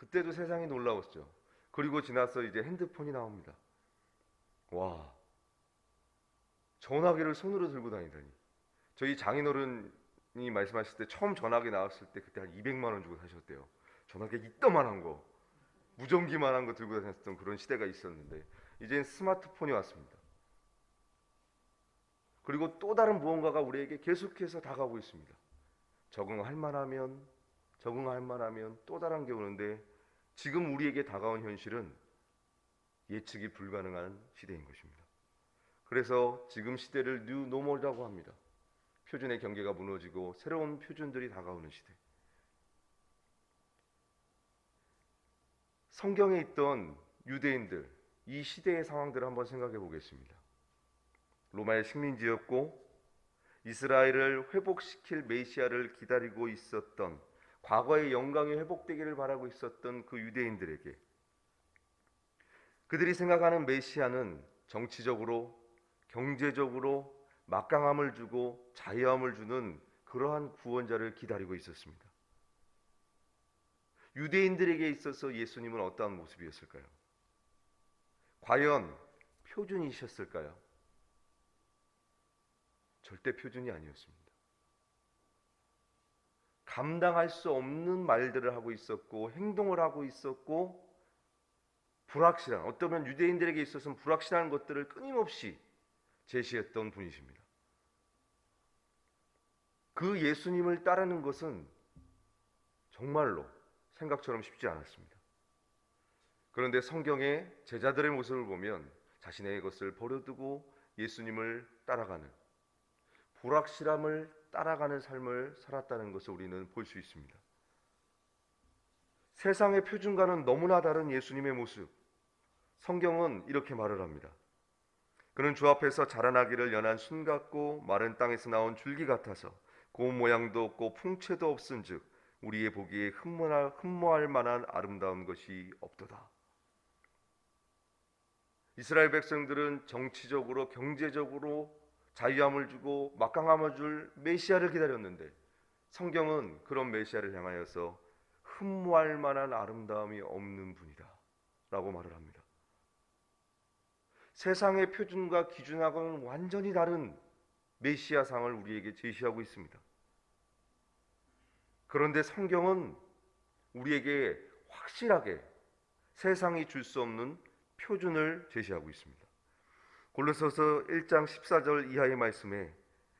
그때도 세상이 놀라웠죠. 그리고 지나서 이제 핸드폰이 나옵니다. 와, 전화기를 손으로 들고 다니다니. 저희 장인어른이 말씀하실 때 처음 전화기 나왔을 때 그때 한 200만 원 주고 사셨대요. 전화기 이따만한 거, 무전기만한 거 들고 다녔던 그런 시대가 있었는데 이젠 스마트폰이 왔습니다. 그리고 또 다른 무언가가 우리에게 계속해서 다가오고 있습니다. 적응할 만하면 또 다른 게 오는데 지금 우리에게 다가온 현실은 예측이 불가능한 시대인 것입니다. 그래서 지금 시대를 뉴 노멀이라고 합니다. 표준의 경계가 무너지고 새로운 표준들이 다가오는 시대. 성경에 있던 유대인들, 이 시대의 상황들을 한번 생각해 보겠습니다. 로마의 식민지였고 이스라엘을 회복시킬 메시아를 기다리고 있었던, 과거의 영광이 회복되기를 바라고 있었던 그 유대인들에게 그들이 생각하는 메시아는 정치적으로, 경제적으로 막강함을 주고 자유함을 주는 그러한 구원자를 기다리고 있었습니다. 유대인들에게 있어서 예수님은 어떠한 모습이었을까요? 과연 표준이셨을까요? 절대 표준이 아니었습니다. 감당할 수 없는 말들을 하고 있었고 행동을 하고 있었고 불확실한, 어쩌면 유대인들에게 있어서는 불확실한 것들을 끊임없이 제시했던 분이십니다. 그 예수님을 따르는 것은 정말로 생각처럼 쉽지 않았습니다. 그런데 성경의 제자들의 모습을 보면 자신의 것을 버려두고 예수님을 따라가는, 불확실함을 따라가는 삶을 살았다는 것을 우리는 볼 수 있습니다. 세상의 표준과는 너무나 다른 예수님의 모습, 성경은 이렇게 말을 합니다. 그는 주 앞에서 자라나기를 연한 순 같고 마른 땅에서 나온 줄기 같아서 고운 모양도 없고 풍채도 없은즉 우리의 보기에 흠모할 만한 아름다운 것이 없도다. 이스라엘 백성들은 정치적으로, 경제적으로 자유함을 주고 막강함을 줄 메시아를 기다렸는데 성경은 그런 메시아를 향하여서 흠모할 만한 아름다움이 없는 분이다 라고 말을 합니다. 세상의 표준과 기준하고는 완전히 다른 메시아상을 우리에게 제시하고 있습니다. 그런데 성경은 우리에게 확실하게 세상이 줄 수 없는 표준을 제시하고 있습니다. 골로새서 1장 14절 이하의 말씀에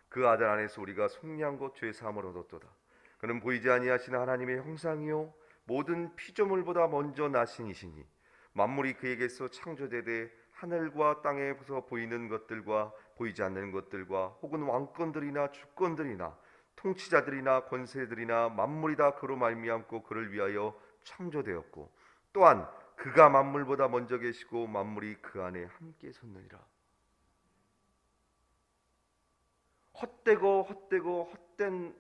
그 아들 안에서 우리가 속량 곧 죄 사함을 얻었도다. 그는 보이지 아니하시는 하나님의 형상이요 모든 피조물보다 먼저 나신 이시니 만물이 그에게서 창조되되 하늘과 땅에서 보이는 것들과 보이지 않는 것들과 혹은 왕권들이나 주권들이나 통치자들이나 권세들이나 만물이 다 그로 말미암고 그를 위하여 창조되었고 또한 그가 만물보다 먼저 계시고 만물이 그 안에 함께 섰느니라. 헛된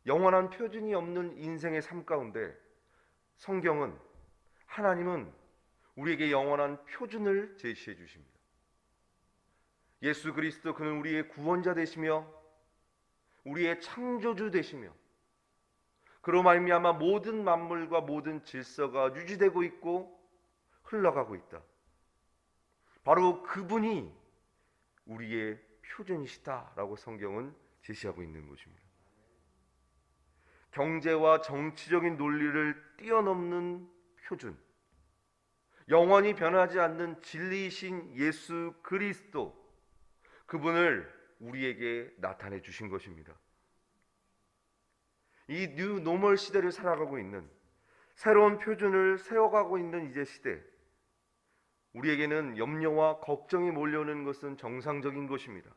영원한 표준이 없는 인생의 삶 가운데 성경은, 하나님은 우리에게 영원한 표준을 제시해 주십니다. 예수 그리스도, 그는 우리의 구원자 되시며 우리의 창조주 되시며 그로 말미암아 모든 만물과 모든 질서가 유지되고 있고 흘러가고 있다. 바로 그분이 우리의 표준이시다라고 성경은 제시하고 있는 것입니다. 경제와 정치적인 논리를 뛰어넘는 표준, 영원히 변하지 않는 진리이신 예수 그리스도, 그분을 우리에게 나타내 주신 것입니다. 이 뉴 노멀 시대를 살아가고 있는, 새로운 표준을 세워가고 있는 이제 시대, 우리에게는 염려와 걱정이 몰려오는 것은 정상적인 것입니다.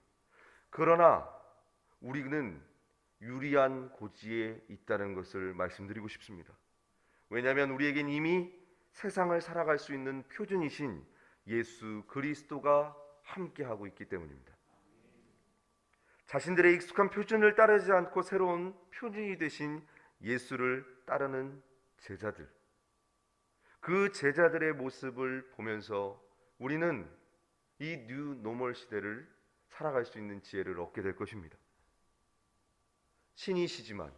그러나 우리는 유리한 고지에 있다는 것을 말씀드리고 싶습니다. 왜냐하면 우리에겐 이미 세상을 살아갈 수 있는 표준이신 예수 그리스도가 함께하고 있기 때문입니다. 자신들의 익숙한 표준을 따르지 않고 새로운 표준이 되신 예수를 따르는 제자들, 그 제자들의 모습을 보면서 우리는 이 뉴 노멀 시대를 살아갈 수 있는 지혜를 얻게 될 것입니다. 신이시지만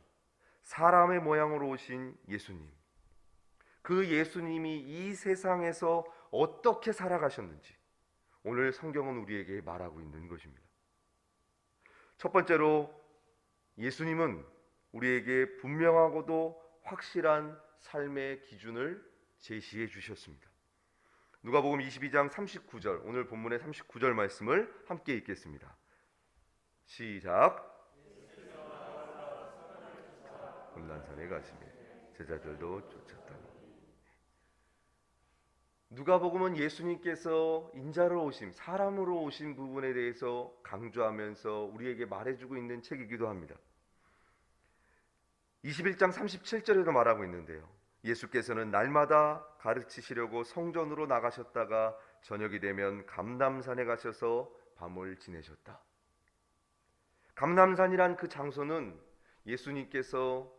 사람의 모양으로 오신 예수님, 그 예수님이 이 세상에서 어떻게 살아가셨는지 오늘 성경은 우리에게 말하고 있는 것입니다. 첫 번째로 예수님은 우리에게 분명하고도 확실한 삶의 기준을 제시해 주셨습니다. 누가복음 22장 39절, 오늘 본문의 39절 말씀을 함께 읽겠습니다. 시작. 금난산에 가시며 제자들도 쫓았다니. 누가복음은 예수님께서 인자로 오심, 사람으로 오신 부분에 대해서 강조하면서 우리에게 말해주고 있는 책이기도 합니다. 21장 37절에도 말하고 있는데요, 예수께서는 날마다 가르치시려고 성전으로 나가셨다가 저녁이 되면 감람산에 가셔서 밤을 지내셨다. 감람산이란 그 장소는 예수님께서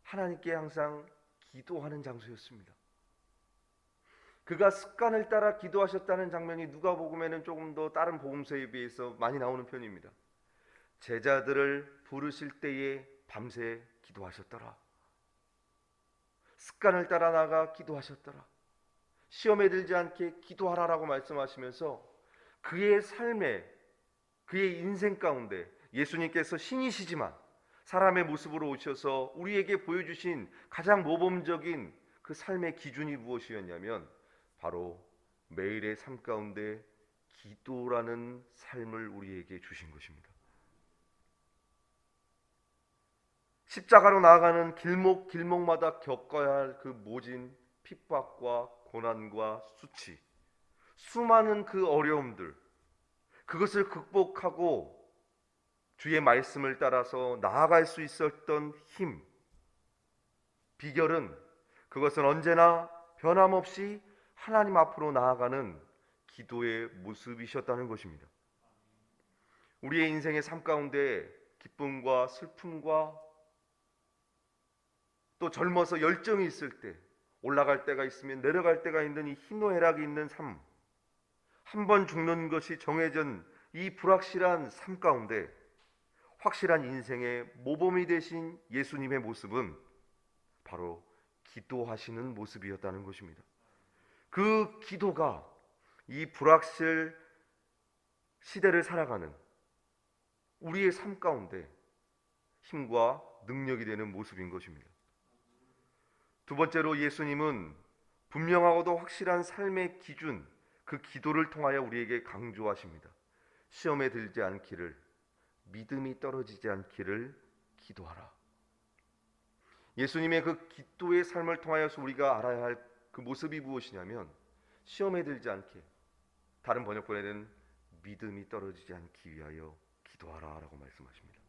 하나님께 항상 기도하는 장소였습니다. 그가 습관을 따라 기도하셨다는 장면이 누가복음에는 조금 더 다른 복음서에 비해서 많이 나오는 편입니다. 제자들을 부르실 때에 밤새 기도하셨더라. 습관을 따라 나가 기도하셨더라. 시험에 들지 않게 기도하라라고 말씀하시면서 그의 삶에, 그의 인생 가운데 예수님께서 신이시지만 사람의 모습으로 오셔서 우리에게 보여주신 가장 모범적인 그 삶의 기준이 무엇이었냐면 바로 매일의 삶 가운데 기도라는 삶을 우리에게 주신 것입니다. 십자가로 나아가는 길목마다 겪어야 할 그 모진 핍박과 고난과 수치, 수많은 그 어려움들, 그것을 극복하고 주의 말씀을 따라서 나아갈 수 있었던 힘, 비결은 그것은 언제나 변함없이 하나님 앞으로 나아가는 기도의 모습이셨다는 것입니다. 우리의 인생의 삶 가운데 기쁨과 슬픔과 또 젊어서 열정이 있을 때, 올라갈 때가 있으면 내려갈 때가 있는 이 희노애락이 있는 삶, 한 번 죽는 것이 정해진 이 불확실한 삶 가운데 확실한 인생의 모범이 되신 예수님의 모습은 바로 기도하시는 모습이었다는 것입니다. 그 기도가 이 불확실 시대를 살아가는 우리의 삶 가운데 힘과 능력이 되는 모습인 것입니다. 두 번째로 예수님은 분명하고도 확실한 삶의 기준, 그 기도를 통하여 우리에게 강조하십니다. 시험에 들지 않기를, 믿음이 떨어지지 않기를 기도하라. 예수님의 그 기도의 삶을 통하여서 우리가 알아야 할 그 모습이 무엇이냐면 시험에 들지 않게, 다른 번역본에는 믿음이 떨어지지 않기 위하여 기도하라 라고 말씀하십니다.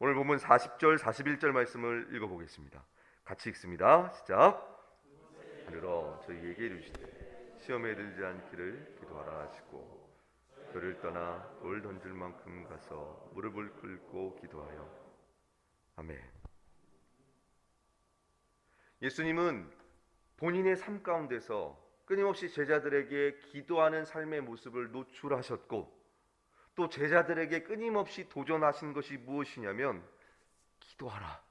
오늘 본문 40절 41절 말씀을 읽어보겠습니다. 같이 읽습니다. 시작. 하늘어 저희에게 이르시되 시험에 들지 않기를 기도하라 하시고 그를 떠나 돌 던질 만큼 가서 무릎을 꿇고 기도하여. 아멘. 예수님은 본인의 삶 가운데서 끊임없이 제자들에게 기도하는 삶의 모습을 노출하셨고, 또 제자들에게 끊임없이 도전하신 것이 무엇이냐면 기도하라,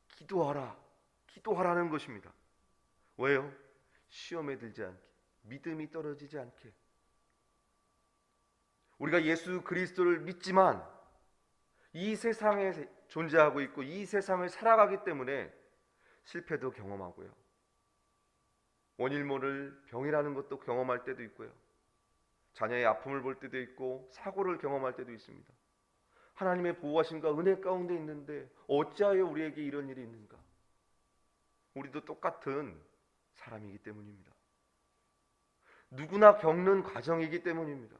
기도하라, 기도하라는 것입니다. 왜요? 시험에 들지 않게, 믿음이 떨어지지 않게. 우리가 예수 그리스도를 믿지만 이 세상에 존재하고 있고 이 세상을 살아가기 때문에 실패도 경험하고요, 원일 모를 병이라는 것도 경험할 때도 있고요, 자녀의 아픔을 볼 때도 있고 사고를 경험할 때도 있습니다. 하나님의 보호하심과 은혜 가운데 있는데 어찌하여 우리에게 이런 일이 있는가? 우리도 똑같은 사람이기 때문입니다. 누구나 겪는 과정이기 때문입니다.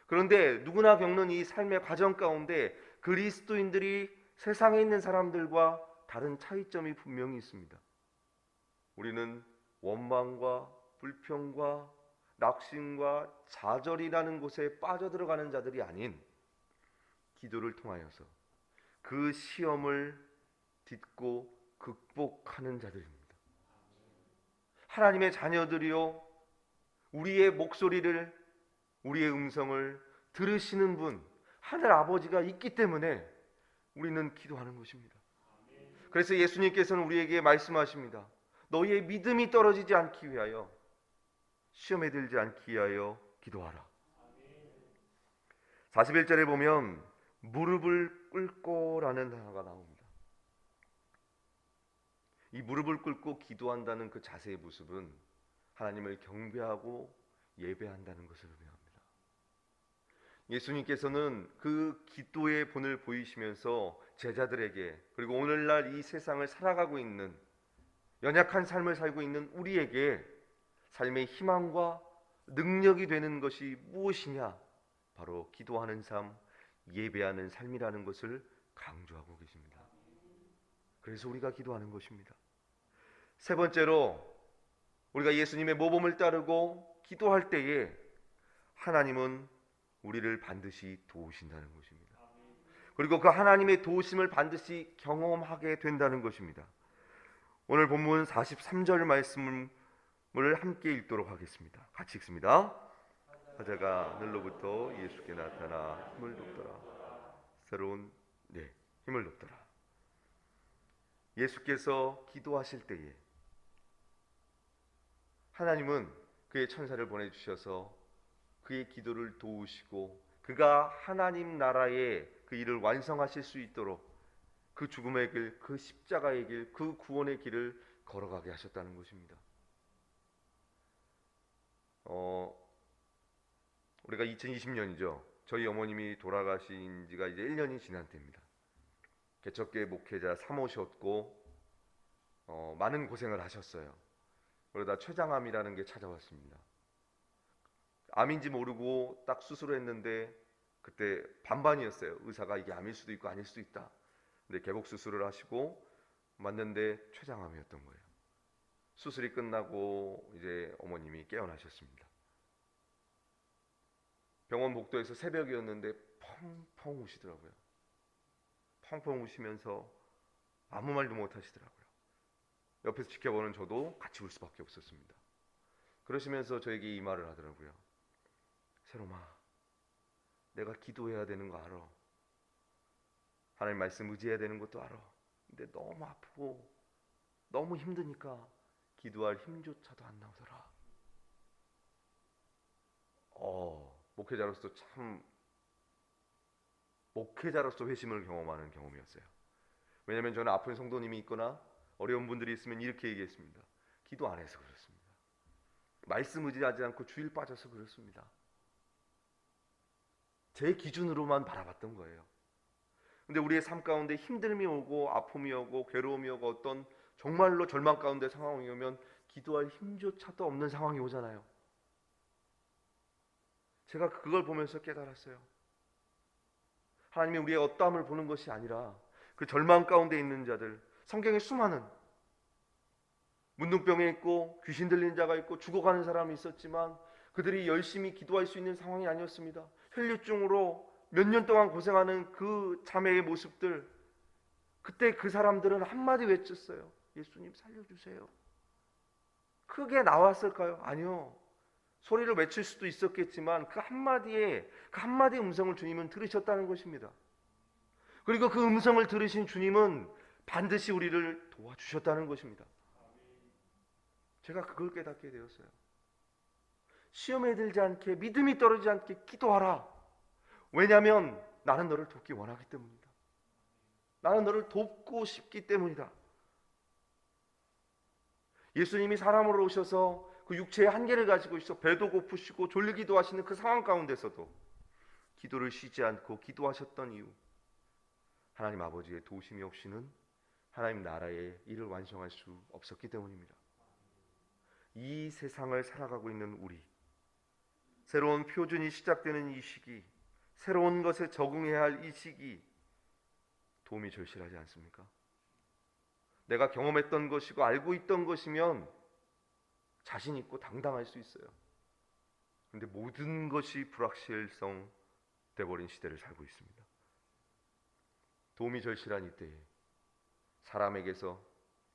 그런데 누구나 겪는 이 삶의 과정 가운데 그리스도인들이 세상에 있는 사람들과 다른 차이점이 분명히 있습니다. 우리는 원망과 불평과 낙심과 좌절이라는 곳에 빠져들어가는 자들이 아닌 기도를 통하여서 그 시험을 딛고 극복하는 자들입니다. 하나님의 자녀들이요, 우리의 목소리를, 우리의 음성을 들으시는 분, 하늘 아버지가 있기 때문에 우리는 기도하는 것입니다. 그래서 예수님께서는 우리에게 말씀하십니다. 너희의 믿음이 떨어지지 않기 위하여, 시험에 들지 않기 위하여 기도하라. 41절에 보면 무릎을 꿇고라는 단어가 나옵니다. 이 무릎을 꿇고 기도한다는 그 자세의 모습은 하나님을 경배하고 예배한다는 것을 의미합니다. 예수님께서는 그 기도의 본을 보이시면서 제자들에게, 그리고 오늘날 이 세상을 살아가고 있는, 연약한 삶을 살고 있는 우리에게 삶의 희망과 능력이 되는 것이 무엇이냐? 바로 기도하는 삶, 예배하는 삶이라는 것을 강조하고 계십니다. 그래서 우리가 기도하는 것입니다. 세 번째로, 우리가 예수님의 모범을 따르고 기도할 때에 하나님은 우리를 반드시 도우신다는 것입니다. 그리고 그 하나님의 도우심을 반드시 경험하게 된다는 것입니다. 오늘 본문 43절 말씀을 함께 읽도록 하겠습니다. 같이 읽습니다. 사자가 하늘로부터 예수께 나타나 힘을 돕더라. 새로운 힘을 돕더라. 예수께서 기도하실 때에 하나님은 그의 천사를 보내주셔서 그의 기도를 도우시고 그가 하나님 나라의 그 일을 완성하실 수 있도록 그 죽음의 길, 그 십자가의 길, 그 구원의 길을 걸어가게 하셨다는 것입니다. 우리가 2020년이죠. 저희 어머님이 돌아가신 지가 이제 1년이 지난 때입니다. 개척교회 목회자 사모셨고 많은 고생을 하셨어요. 그러다 췌장암이라는 게 찾아왔습니다. 암인지 모르고 딱 수술을 했는데 그때 반반이었어요. 의사가 이게 암일 수도 있고 아닐 수도 있다. 근데 개복 수술을 하시고 맞는데 췌장암이었던 거예요. 수술이 끝나고 이제 어머님이 깨어나셨습니다. 병원 복도에서 새벽이었는데 펑펑 우시더라고요. 펑펑 우시면서 아무 말도 못 하시더라고요. 옆에서 지켜보는 저도 같이 울 수밖에 없었습니다. 그러시면서 저에게 이 말을 하더라고요. 세롬아, 내가 기도해야 되는 거 알아. 하나님 말씀 의지해야 되는 것도 알아. 근데 너무 아프고 너무 힘드니까 기도할 힘조차도 안 나오더라. 목회자로서 회심을 경험하는 경험이었어요. 왜냐하면 저는 아픈 성도님이 있거나 어려운 분들이 있으면 이렇게 얘기했습니다. 기도 안 해서 그렇습니다. 말씀 의지하지 않고 주일 빠져서 그렇습니다. 제 기준으로만 바라봤던 거예요. 근데 우리의 삶 가운데 힘듦이 오고 아픔이 오고 괴로움이 오고 어떤 정말로 절망 가운데 상황이 오면 기도할 힘조차도 없는 상황이 오잖아요. 제가 그걸 보면서 깨달았어요. 하나님이 우리의 어떠함을 보는 것이 아니라 그 절망 가운데 있는 자들, 성경에 수많은 문둥병에 있고 귀신 들린 자가 있고 죽어가는 사람이 있었지만 그들이 열심히 기도할 수 있는 상황이 아니었습니다. 혈류증으로 몇 년 동안 고생하는 그 자매의 모습들, 그때 그 사람들은 한마디 외쳤어요. 예수님 살려주세요. 크게 나왔을까요? 아니요. 소리를 외칠 수도 있었겠지만 그 한마디 음성을 주님은 들으셨다는 것입니다. 그리고 그 음성을 들으신 주님은 반드시 우리를 도와주셨다는 것입니다. 제가 그걸 깨닫게 되었어요. 시험에 들지 않게, 믿음이 떨어지지 않게 기도하라. 왜냐하면 나는 너를 돕기 원하기 때문이다. 나는 너를 돕고 싶기 때문이다. 예수님이 사람으로 오셔서 그 육체의 한계를 가지고 있어 배도 고프시고 졸리기도 하시는 그 상황 가운데서도 기도를 쉬지 않고 기도하셨던 이유, 하나님 아버지의 도우심이 없이는 하나님 나라의 일을 완성할 수 없었기 때문입니다. 이 세상을 살아가고 있는 우리, 새로운 표준이 시작되는 이 시기, 새로운 것에 적응해야 할 이 시기, 도움이 절실하지 않습니까? 내가 경험했던 것이고 알고 있던 것이면 자신 있고 당당할 수 있어요. 그런데 모든 것이 불확실성 돼버린 시대를 살고 있습니다. 도움이 절실한 이때에 사람에게서,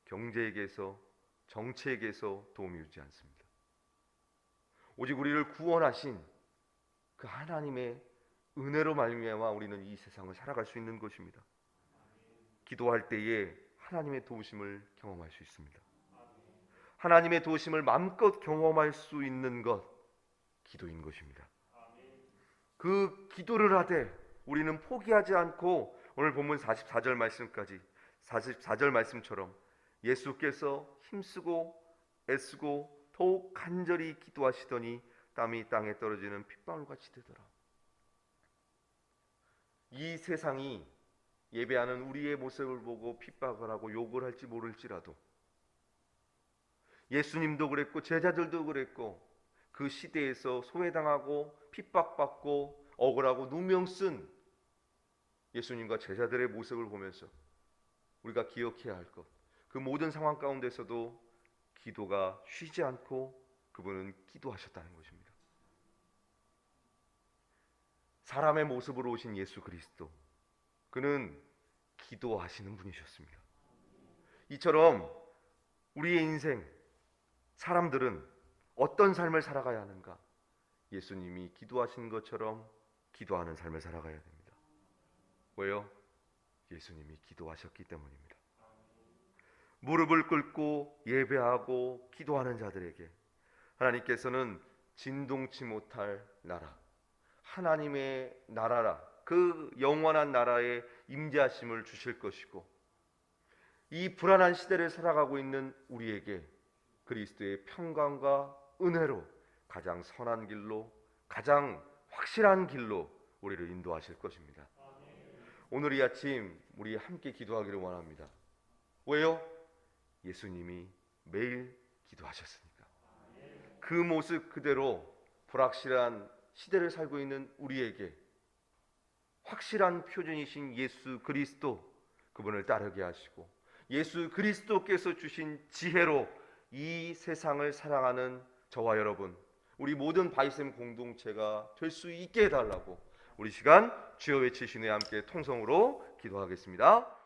경제에게서, 정치에게서 도움이 오지 않습니다. 오직 우리를 구원하신 그 하나님의 은혜로 말미암아 우리는 이 세상을 살아갈 수 있는 것입니다. 기도할 때에 하나님의 도우심을 경험할 수 있습니다. 하나님의 도우심을 마음껏 경험할 수 있는 것, 기도인 것입니다. 그 기도를 하되 우리는 포기하지 않고 오늘 본문 44절 말씀까지 44절 말씀처럼 예수께서 힘쓰고 애쓰고 더욱 간절히 기도하시더니 땀이 땅에 떨어지는 핏방울같이 되더라. 이 세상이 예배하는 우리의 모습을 보고 핍박을 하고 욕을 할지 모를지라도 예수님도 그랬고 제자들도 그랬고 그 시대에서 소외당하고 핍박받고 억울하고 누명 쓴 예수님과 제자들의 모습을 보면서 우리가 기억해야 할 것, 그 모든 상황 가운데서도 기도가 쉬지 않고 그분은 기도하셨다는 것입니다. 사람의 모습으로 오신 예수 그리스도, 그는 기도하시는 분이셨습니다. 이처럼 우리의 인생, 사람들은 어떤 삶을 살아가야 하는가? 예수님이 기도하신 것처럼 기도하는 삶을 살아가야 됩니다. 왜요? 예수님이 기도하셨기 때문입니다. 무릎을 꿇고 예배하고 기도하는 자들에게 하나님께서는 진동치 못할 나라, 하나님의 나라라, 그 영원한 나라의 임재하심을 주실 것이고, 이 불안한 시대를 살아가고 있는 우리에게 그리스도의 평강과 은혜로 가장 선한 길로, 가장 확실한 길로 우리를 인도하실 것입니다. 오늘 이 아침 우리 함께 기도하기를 원합니다. 왜요? 예수님이 매일 기도하셨으니까. 그 모습 그대로 불확실한 시대를 살고 있는 우리에게 확실한 표준이신 예수 그리스도, 그분을 따르게 하시고 예수 그리스도께서 주신 지혜로 이 세상을 사랑하는 저와 여러분, 우리 모든 바이셈 공동체가 될 수 있게 해달라고 우리 시간 주여 외치신 후에 함께 통성으로 기도하겠습니다.